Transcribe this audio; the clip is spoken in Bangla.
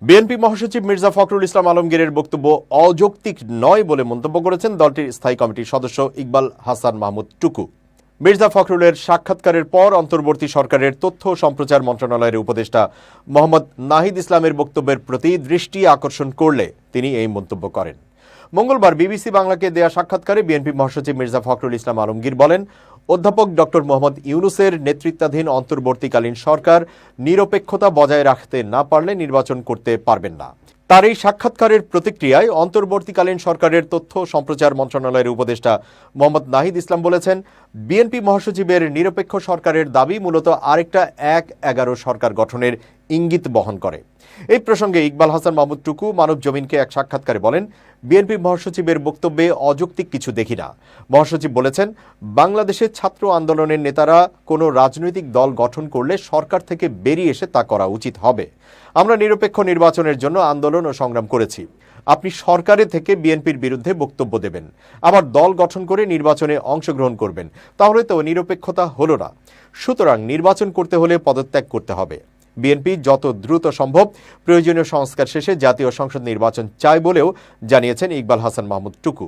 বিএনপি মহাসচিব মির্জা ফখরুল ইসলাম আলমগীরের বক্তব্য অযৌক্তিক নয় বলে মন্তব্য করেছেন দলটির স্থায়ী কমিটির সদস্য ইকবাল হাসান মাহমুদ টুকু। মির্জা ফখরুলের সাক্ষাৎকারের পর অন্তর্বর্তী সরকারের তথ্য ও সম্প্রচার মন্ত্রণালয়ের উপদেষ্টা মোহাম্মদ নাহিদ ইসলামের বক্তব্যের প্রতি দৃষ্টি আকর্ষণ করলে তিনি এই মন্তব্য করেন। মঙ্গলবার বিবিসি বাংলাকে দেয়া সাক্ষাৎকারে বিএনপি মহাসচিব মির্জা ফখরুল ইসলাম আলমগীর বলেন, অধ্যাপক ডক্টর মোহাম্মদ ইউনূসের নেতৃত্বাধীন অন্তর্বর্তীকালীন সরকার নিরপেক্ষতা বজায় রাখতে না পারলে নির্বাচন করতে পারবেন না। তার এই সাক্ষাৎকারের প্রতিক্রিয়ায় অন্তর্বর্তীকালীন সরকারের তথ্য সম্প্রচার মন্ত্রণালয়ের উপদেষ্টা মোহাম্মদ নাহিদ ইসলাম বলেছেন, বিএনপি মহাসচিবের নিরপেক্ষ সরকারের দাবি মূলত আরেকটা ১-১১ সরকার গঠনের ইঙ্গিত বহন করে। এই প্রসঙ্গে ইকবাল হাসান মাহমুদ টুকু মানব জমিনকে এক সাক্ষাৎকারে বলেন, বিএনপি মহাসচিবের বক্তব্যে অযৌক্তিক কিছু দেখি না। মহাসচিব বলেছেন, বাংলাদেশের ছাত্র আন্দোলনের নেতারা কোনো রাজনৈতিক দল গঠন করলে সরকার থেকে বেরিয়ে এসে তা করা উচিত হবে। আমরা নিরপেক্ষ নির্বাচনের জন্য আন্দোলন ও সংগ্রাম করেছি। আপনি সরকারের থেকে বিএনপির বিরুদ্ধে বক্তব্য দেবেন, আবার দল গঠন করে নির্বাচনে অংশগ্রহণ করবেন, তাহলে তো নিরপেক্ষতা হলো না। সুতরাং নির্বাচন করতে হলে পদত্যাগ করতে হবে। বিএনপি যত দ্রুত সম্ভব প্রয়োজনীয় সংস্কার শেষে জাতীয় সংসদ নির্বাচন চায় বলেও জানিয়েছেন ইকবাল হাসান মাহমুদ টুকু।